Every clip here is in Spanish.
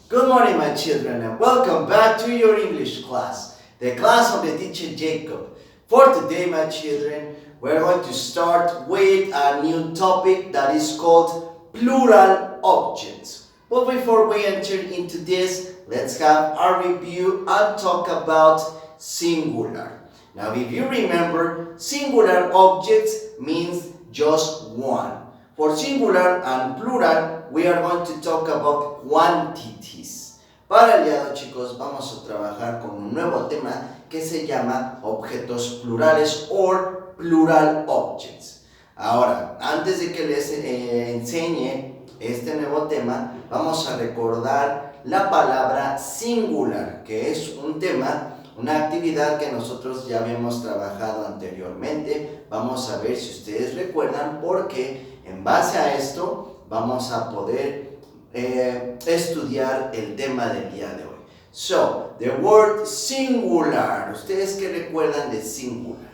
Good morning, my children, and welcome back to your English class, the class of the teacher Jacob. For today, my children, we're going to start with a new topic that is called Plural Objects. But before we enter into this, let's have a review and talk about singular. Now, if you remember, singular objects means just one. For singular and plural, we are going to talk about quantities. Para el día de hoy, chicos, vamos a trabajar con un nuevo tema que se llama objetos plurales o plural objects. Ahora, antes de que les enseñe este nuevo tema, vamos a recordar la palabra singular, que es un tema, una actividad que nosotros ya habíamos trabajado anteriormente. Vamos a ver si ustedes recuerdan, porque en base a esto vamos a poder estudiar el tema del día de hoy. So, the word singular. ¿Ustedes qué recuerdan de singular?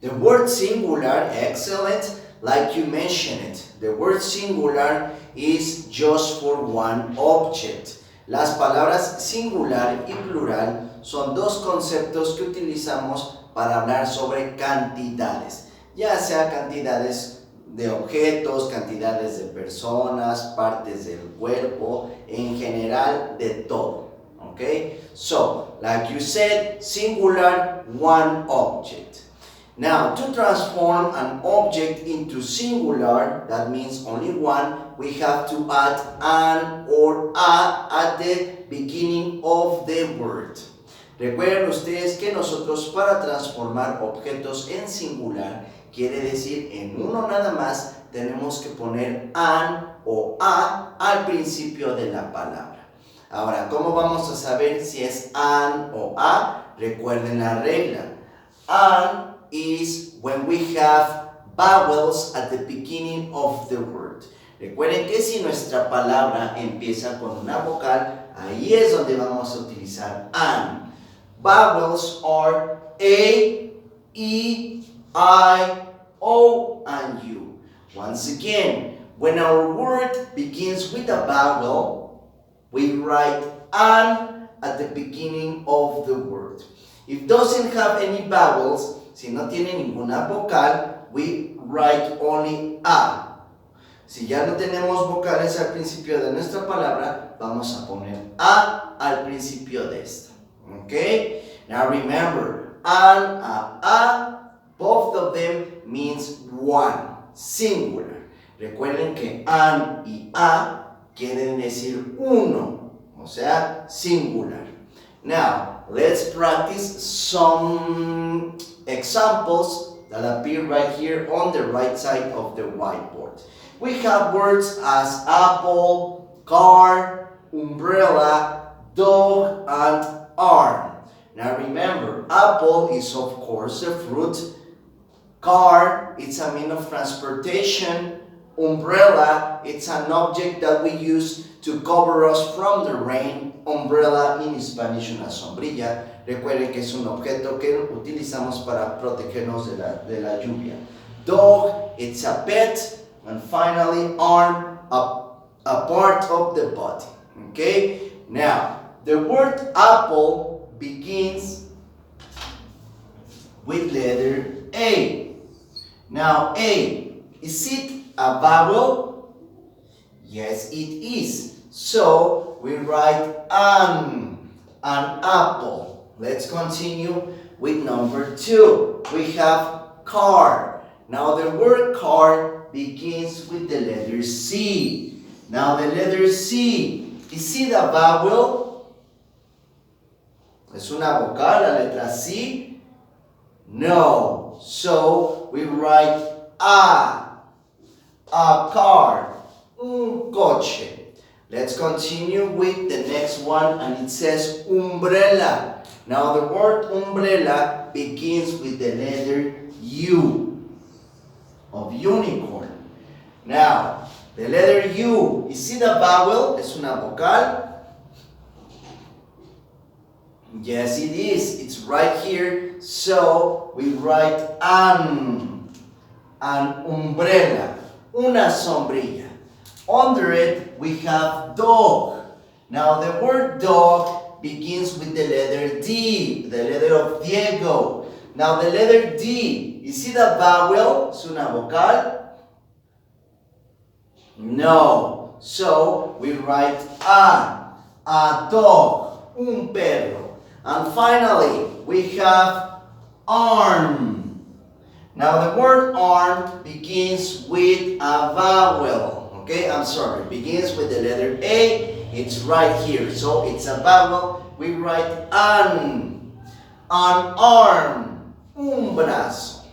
The word singular, excellent, like you mentioned it. The word singular is just for one object. Las palabras singular y plural son dos conceptos que utilizamos para hablar sobre cantidades, ya sea cantidades de objetos, cantidades de personas, partes del cuerpo, en general de todo. Okay? So, like you said, singular, one object. Now, to transform an object into singular, that means only one, we have to add an or a at the beginning of the word. Recuerden ustedes que nosotros para transformar objetos en singular, quiere decir en uno nada más, tenemos que poner an o a al principio de la palabra. Ahora, ¿cómo vamos a saber si es an o a? Recuerden la regla. An is when we have vowels at the beginning of the word. Recuerden que si nuestra palabra empieza con una vocal, ahí es donde vamos a utilizar an. Vowels are A, E, I, O, and U. Once again, when our word begins with a vowel, we write an at the beginning of the word. If it doesn't have any vowels, si no tiene ninguna vocal, we write only a. Si ya no tenemos vocales al principio de nuestra palabra, vamos a poner a al principio de esta. Okay? Now remember, an, a, both of them means one, singular. Recuerden que an y a quieren decir uno, o sea, singular. Now, let's practice some examples that appear right here on the right side of the whiteboard. We have words as apple, car, umbrella, dog, and arm. Now remember, apple is of course a fruit. Car, it's a means of transportation. Umbrella, it's an object that we use to cover us from the rain. Umbrella in Spanish, una sombrilla. Recuerden que es un objeto que utilizamos para protegernos de la lluvia. Dog, it's a pet. And finally, arm, a part of the body. Okay? Now, the word apple begins with letter A. Now, A, is it a vowel? Yes, it is. So, we write an apple. Let's continue with number 2. We have car. Now, the word car begins with the letter C. Now, the letter C, is it a vowel? ¿Es una vocal la letra C? No. So, we write a car, un coche. Let's continue with the next one, and it says umbrella. Now, the word umbrella begins with the letter U of unicorn. Now, the letter U, is it a vowel? ¿Es una vocal? Yes, it is. It's right here. So, we write an. an umbrella, una sombrilla. Under it, we have dog. Now, the word dog begins with the letter D, the letter of Diego. Now, the letter D, is it a vowel? ¿Es una vocal? No. So, we write a dog, un perro. And finally, we have arm. Now, the word arm begins with a vowel. Okay, I'm sorry, begins with the letter A. It's right here, so it's a vowel. We write an arm, un brazo.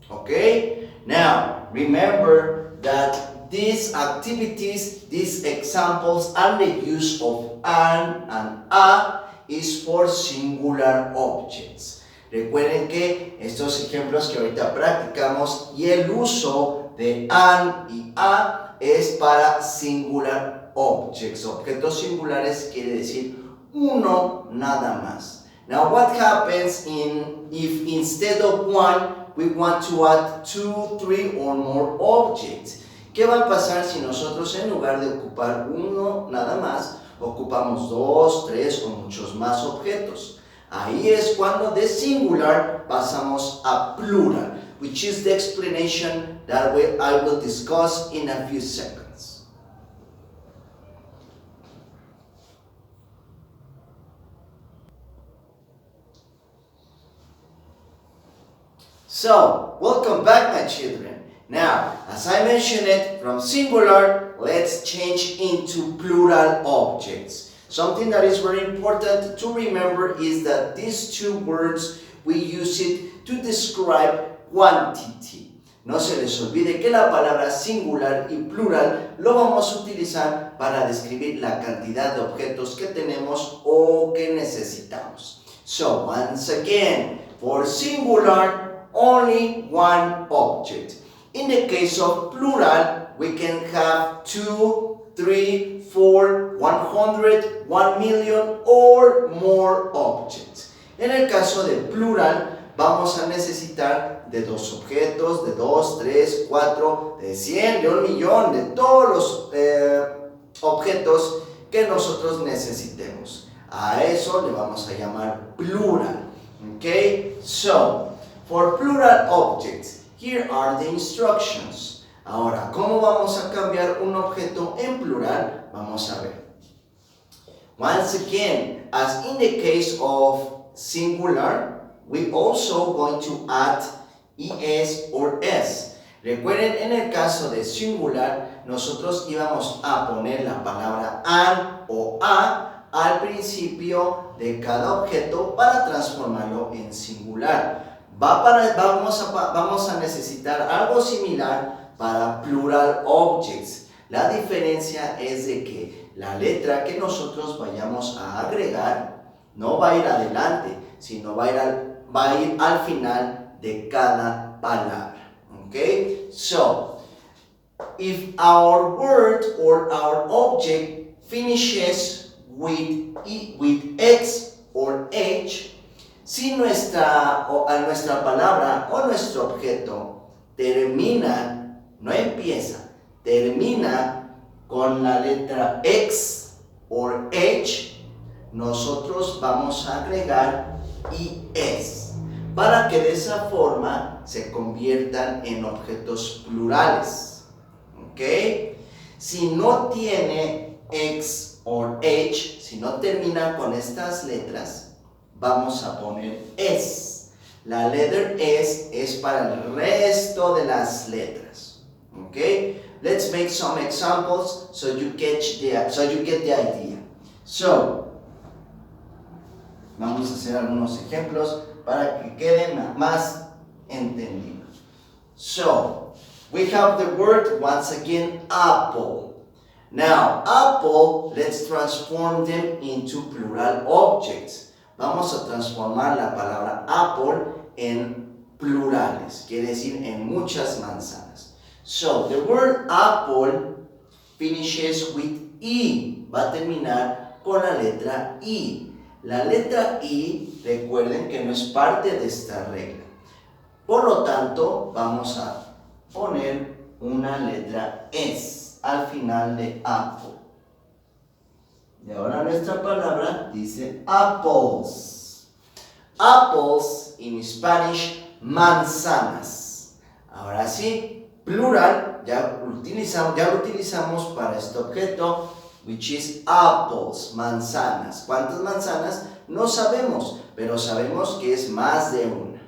Okay, now remember that these activities, these examples, and the use of an and a is for singular objects. Recuerden que estos ejemplos que ahorita practicamos y el uso de an y a es para singular objects. Objetos singulares quiere decir uno nada más. Now what happens if instead of one we want to add 2, 3 or more objects? ¿Qué va a pasar si nosotros en lugar de ocupar uno nada más ocupamos 2, 3 o muchos más objetos? Ahí es cuando de singular pasamos a plural, which is the explanation that I will discuss in a few seconds. So, welcome back, my children. Now, as I mentioned it, from singular, let's change into plural objects. Something that is very important to remember is that these two words, we use it to describe quantity. No se les olvide que la palabra singular y plural lo vamos a utilizar para describir la cantidad de objetos que tenemos o que necesitamos. So, once again, for singular, only one object. In the case of plural, we can have 2, 3, 4, 100, 1 million or more objects. En el caso de plural, vamos a necesitar de 2 objetos, de 2, 3, 4, de 100, de 1 millón, de todos los objetos que nosotros necesitemos. A eso le vamos a llamar plural. Okay? So, for plural objects, here are the instructions. Ahora, ¿cómo vamos a cambiar un objeto en plural? Vamos a ver. Once again, as in the case of singular, we also going to add es or s. Recuerden, en el caso de singular, nosotros íbamos a poner la palabra an o a al principio de cada objeto para transformarlo en singular. Vamos a necesitar algo similar para plural objects. La diferencia es de que la letra que nosotros vayamos a agregar no va a ir adelante, sino va a ir al final de cada palabra. Okay? So, if our word or our object finishes with X or H, si nuestra palabra o nuestro objeto termina, no empieza, termina con la letra X or H, nosotros vamos a agregar IS para que de esa forma se conviertan en objetos plurales. ¿Ok? Si no tiene X or H, si no termina con estas letras, vamos a poner S. La letra S es para el resto de las letras. Okay, let's make some examples so you get the idea. So, vamos a hacer algunos ejemplos para que queden más entendidos. So, we have the word once again apple. Now, apple, let's transform them into plural objects. Vamos a transformar la palabra apple en plurales, quiere decir en muchas manzanas. So, the word apple finishes with I, va a terminar con la letra I. La letra I, recuerden que no es parte de esta regla. Por lo tanto, vamos a poner una letra S al final de apple. Y ahora nuestra palabra dice apples. Apples, in Spanish, manzanas. Ahora sí, plural, ya lo utilizamos para este objeto, which is apples, manzanas. ¿Cuántas manzanas? No sabemos, pero sabemos que es más de una.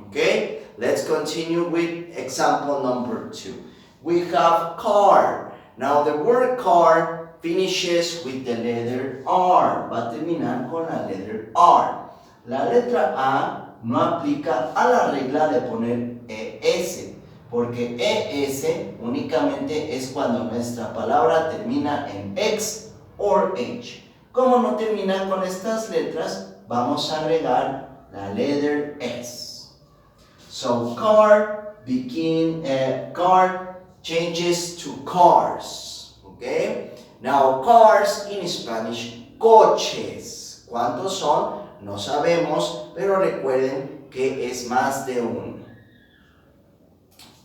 Okay, let's continue with example number 2. We have car. Now the word car finishes with the letter R. Va a terminar con la letter R. La letra A no aplica a la regla de poner ES, porque ES únicamente es cuando nuestra palabra termina en X or H. Como no termina con estas letras, vamos a agregar la letter S. So car changes to cars. Okay? Now cars in Spanish, coches. ¿Cuántos son? No sabemos, pero recuerden que es más de uno.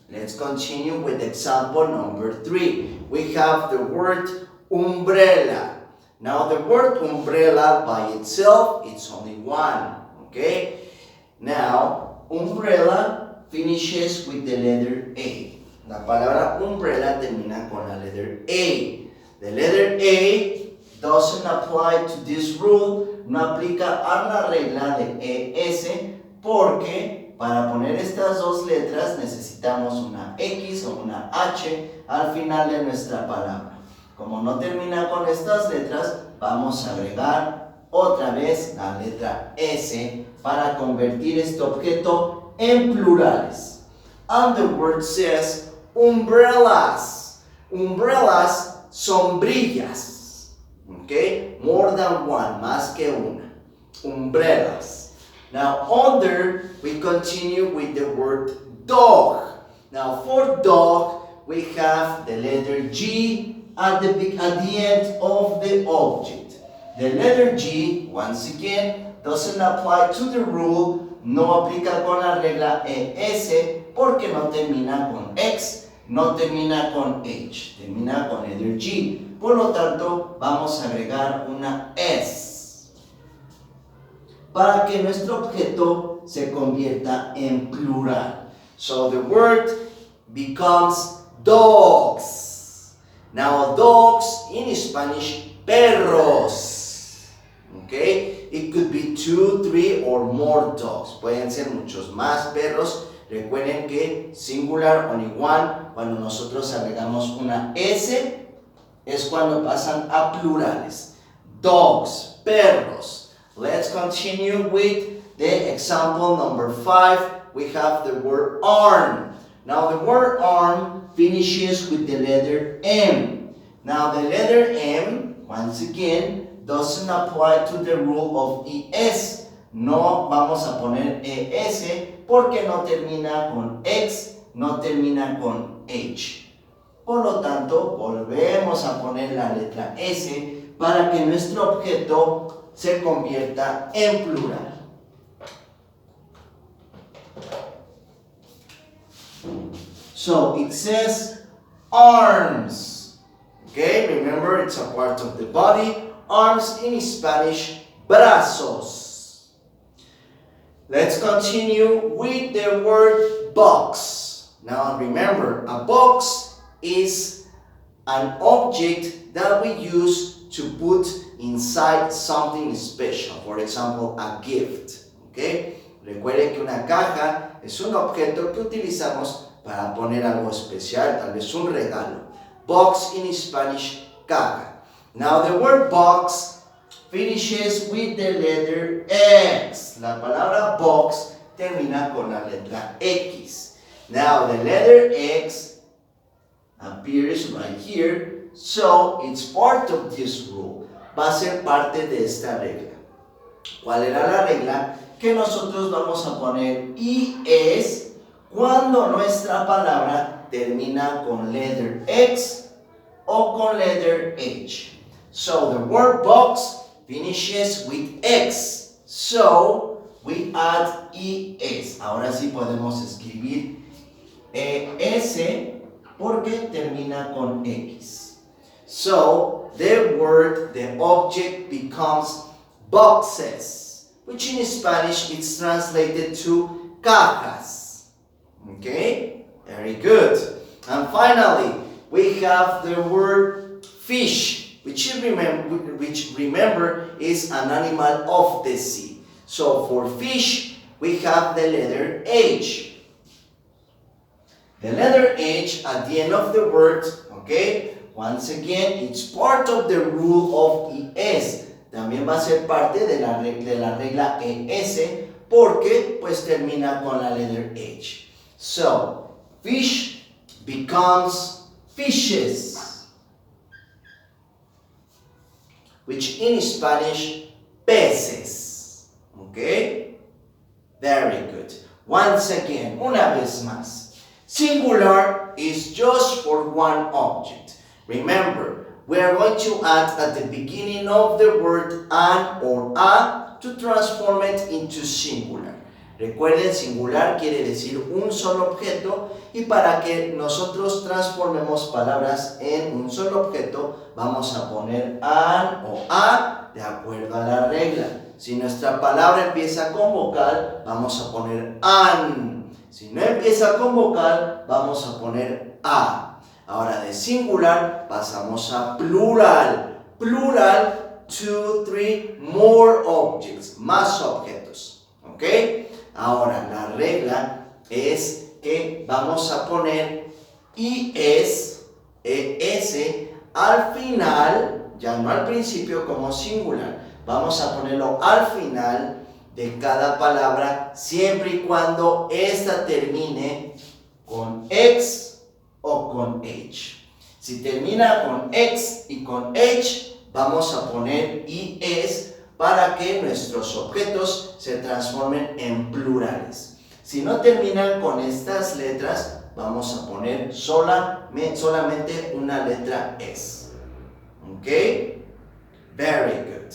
Let's continue with example number 3. We have the word umbrella. Now the word umbrella by itself, it's only one. Okay? Now, umbrella finishes with the letter A. La palabra umbrella termina con la letter A. The letter A doesn't apply to this rule. No aplica a la regla de ES porque para poner estas dos letras necesitamos una X o una H al final de nuestra palabra. Como no termina con estas letras, vamos a agregar otra vez la letra S para convertir este objeto en plurales. And the word says umbrellas. Umbrellas, sombrillas. Okay? More than one, más que una. Umbrellas. Now under, we continue with the word dog. Now for dog, we have the letter G at the end of the object. The letter G, once again, doesn't apply to the rule. No aplica con la regla ES porque no termina con X, no termina con H, termina con letter G. Por lo tanto, vamos a agregar una S para que nuestro objeto se convierta en plural. So the word becomes dogs. Now dogs in Spanish, perros. Okay? It could be 2, 3 or more dogs. Pueden ser muchos más perros. Recuerden que singular, only one, cuando nosotros agregamos una S, es cuando pasan a plurales. Dogs, perros. Let's continue with the example number 5. We have the word arm. Now the word arm finishes with the letter M. Now the letter M, once again, doesn't apply to the rule of ES. No vamos a poner ES porque no termina con X, no termina con H. Por lo tanto, volvemos a poner la letra S para que nuestro objeto se convierta en plural. So it says arms. Okay, remember it's a part of the body. Arms in Spanish, brazos. Let's continue with the word box. Now remember, a box is an object that we use to put inside something special. For example, a gift. Okay? Recuerden que una caja es un objeto que utilizamos para poner algo especial, tal vez un regalo. Box in Spanish, caja. Now the word box finishes with the letter X. La palabra box termina con la letra X. Now the letter X appears right here, so it's part of this rule. Va a ser parte de esta regla. ¿Cuál era la regla? Que nosotros vamos a poner IS cuando nuestra palabra termina con letter X o con letter H. So the word box finishes with X. So we add ES. Ahora sí podemos escribir S porque termina con X. So, the word, the object becomes boxes, which in Spanish is translated to cajas. Okay? Very good. And finally, we have the word fish, which remember is an animal of the sea. So for fish, we have the letter H. The letter H at the end of the word, okay? Once again, it's part of the rule of ES. También va a ser parte de la regla ES porque pues termina con la letter H. So, fish becomes fishes, which in Spanish, peces. Okay? Very good. Once again, una vez más. Singular is just for one object. Remember, we are going to add at the beginning of the word an or a to transform it into singular. Recuerden, singular quiere decir un solo objeto y para que nosotros transformemos palabras en un solo objeto vamos a poner an o a de acuerdo a la regla. Si nuestra palabra empieza con vocal, vamos a poner an. Si no empieza con vocal, vamos a poner a. Ahora de singular pasamos a plural. Plural, 2, 3, more objects, más objetos. ¿Ok? Ahora la regla es que vamos a poner es, al final, ya no al principio como singular. Vamos a ponerlo al final de cada palabra siempre y cuando esta termine con X o con H. Si termina con X y con H, vamos a poner es para que nuestros objetos se transformen en plurales. Si no terminan con estas letras, vamos a poner solamente una letra S. ¿Ok? Very good.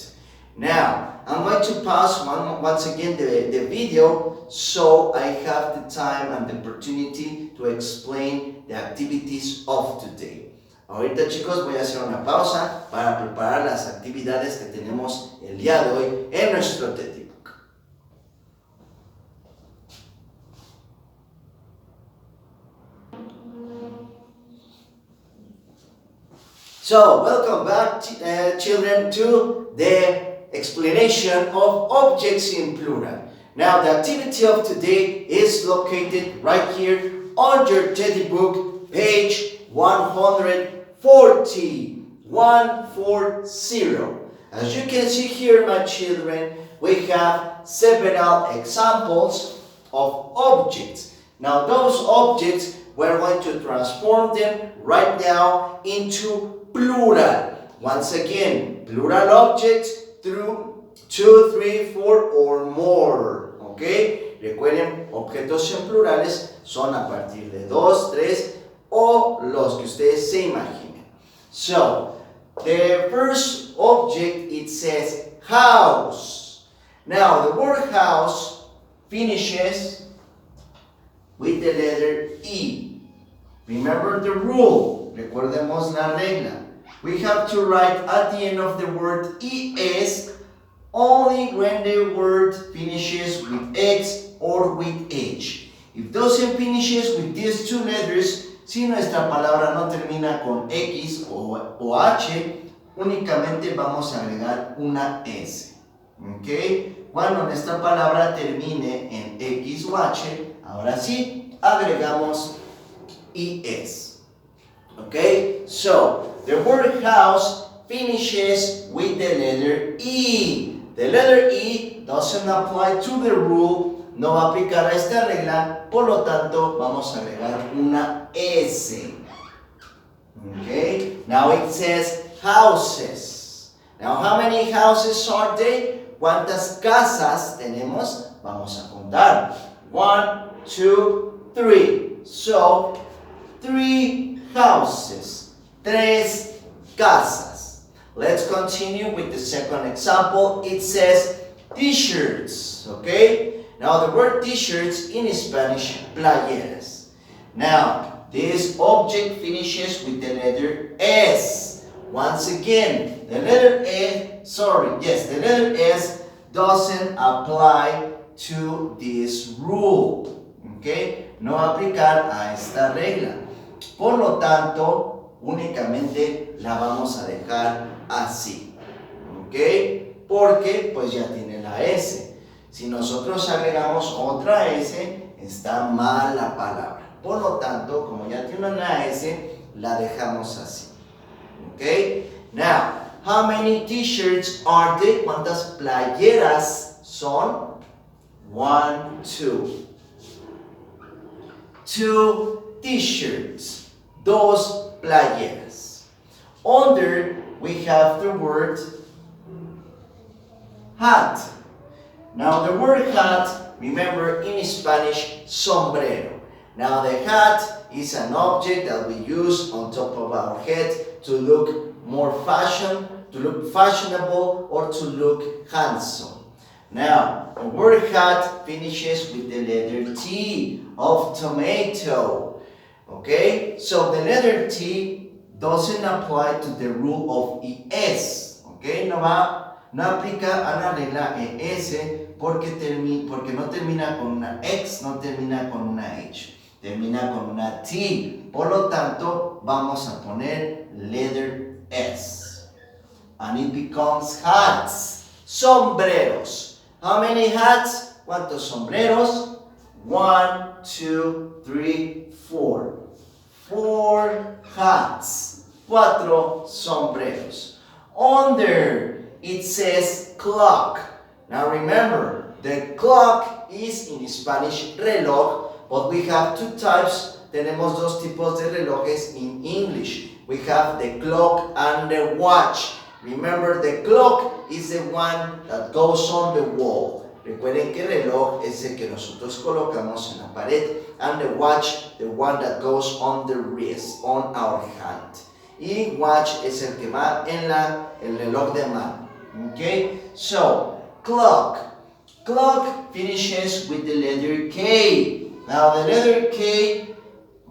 Now, I'm going to pause once again the video so I have the time and the opportunity to explain the activities of today. Ahorita chicos voy a hacer una pausa para preparar las actividades que tenemos el día de hoy en nuestro Teddy Book. So, welcome back children to the explanation of objects in plural. Now the activity of today is located right here on your Teddy Book, page 140. 140. As you can see here, my children, we have several examples of objects. Now those objects, we're going to transform them right now into plural. Once again, plural objects through 2, 3, 4 or more. ¿Ok? Recuerden, objetos en plurales son a partir de 2, 3 o los que ustedes se imaginen. So, the first object, it says house. Now, the word house finishes with the letter E. Remember the rule. Recordemos la regla. We have to write at the end of the word ES only when the word finishes with X or with H. If doesn't finishes with these two letters, si nuestra palabra no termina con X o H, únicamente vamos a agregar una S. ¿Ok? Cuando nuestra palabra termine en X o H, ahora sí, agregamos ES. Okay, so the word house finishes with the letter E. The letter E doesn't apply to the rule, no va a aplicar a esta regla, por lo tanto vamos a agregar una S. Okay, now it says houses. Now how many houses are there? ¿Cuántas casas tenemos? Vamos a contar. 1, 2, 3. So, 3 houses, 3 casas. Let's continue with the second example. It says t-shirts, okay? Now the word t-shirts in Spanish, playeras. Now, this object finishes with the letter S. Once again, the letter the letter S doesn't apply to this rule. ¿Ok? No va a aplicar a esta regla. Por lo tanto, únicamente la vamos a dejar así. ¿Ok? Porque pues ya tiene la S. Si nosotros agregamos otra S, está mal la palabra. Por lo tanto, como ya tiene una S, la dejamos así. ¿Ok? Now, how many t-shirts are there? ¿Cuántas playeras son? 1, 2. 2 t-shirts. 2 playeras. Under, we have the word hat. Now, the word hat, remember in Spanish, sombrero. Now, the hat is an object that we use on top of our head to look more to look fashionable, or to look handsome. Now, the word hat finishes with the letter T of tomato. Okay? So, the letter T doesn't apply to the rule of ES. Okay? No aplica a la regla ES porque no termina con una X, no termina con una H. Termina con una T. Por lo tanto, vamos a poner letter S. And it becomes hats. Sombreros. How many hats? ¿Cuántos sombreros? 1, 2, 3, 4. 4 hats. 4 sombreros. Under, it says clock. Now remember, the clock is in Spanish reloj, but we have 2 types. Tenemos 2 tipos de relojes in English. We have the clock and the watch. Remember, the clock is the one that goes on the wall. Recuerden que el reloj es el que nosotros colocamos en la pared, and the watch, the one that goes on the wrist, on our hand. Y watch es el que va en el reloj de mano. Okay? So, clock. Clock finishes with the letter K. Now, the letter K,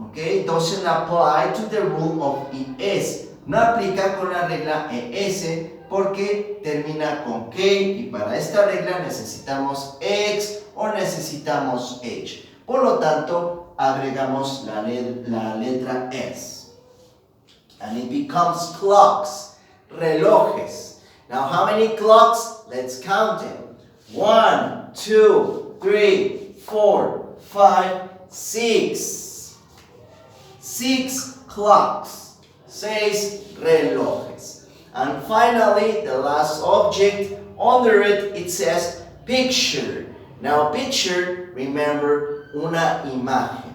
okay, doesn't apply to the rule of ES. No aplica con la regla ES porque termina con K, y para esta regla necesitamos X o necesitamos H. Por lo tanto, agregamos la letra S. And it becomes clocks, relojes. Now, how many clocks? Let's count them. 1, 2, 3, 4, 5, 6. 6 clocks. 6 relojes. And finally, the last object, under it, it says picture. Now, picture, remember, una imagen.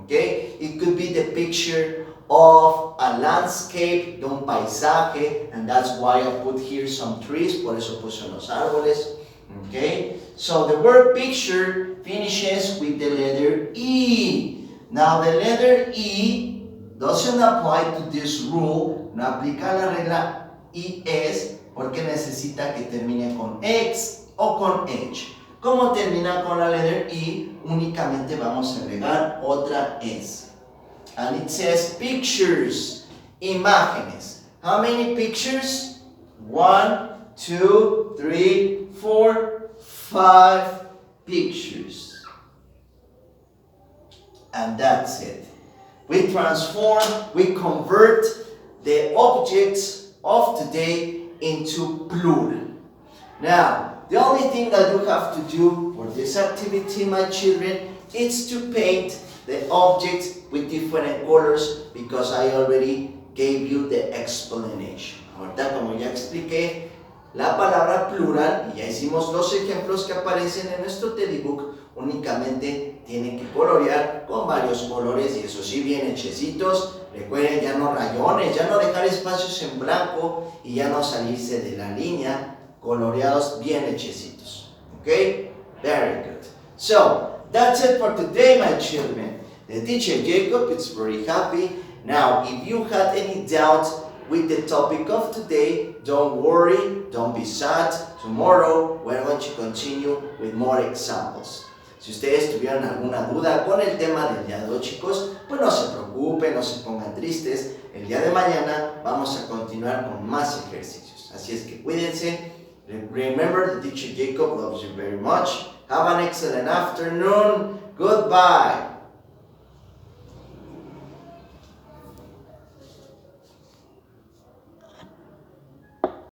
Okay? It could be the picture of a landscape, de un paisaje, and that's why I put here some trees, por eso puse unos árboles. Okay? So the word picture finishes with the letter E. Now the letter E doesn't apply to this rule, no aplica la regla ES porque necesita que termine con X o con H. Como termina con la letter E, únicamente vamos a agregar otra S. And it says pictures, imágenes. How many pictures? 1, 2, 3, 4, 5 pictures. And that's it. We transform, we convert the objects of today into plural. Now, the only thing that you have to do for this activity, my children, is to paint the objects with different colors because I already gave you the explanation. Ahorita, como ya expliqué la palabra plural y ya hicimos los ejemplos que aparecen en nuestro telebook, únicamente tienen que colorear con varios colores y eso sí, bien hechecitos. Recuerden, ya no rayones, ya no dejar espacios en blanco y ya no salirse de la línea, coloreados bien hechecitos. Okay? Very good. So, that's it for today, my children. The teacher Jacob is very happy. Now, if you had any doubt with the topic of today, don't worry, don't be sad. Tomorrow, we're going to continue with more examples. Si ustedes tuvieron alguna duda con el tema del día de hoy, chicos, pues no se preocupen, no se pongan tristes. El día de mañana vamos a continuar con más ejercicios. Así es que cuídense. Remember, the teacher Jacob loves you very much. Have an excellent afternoon. Goodbye.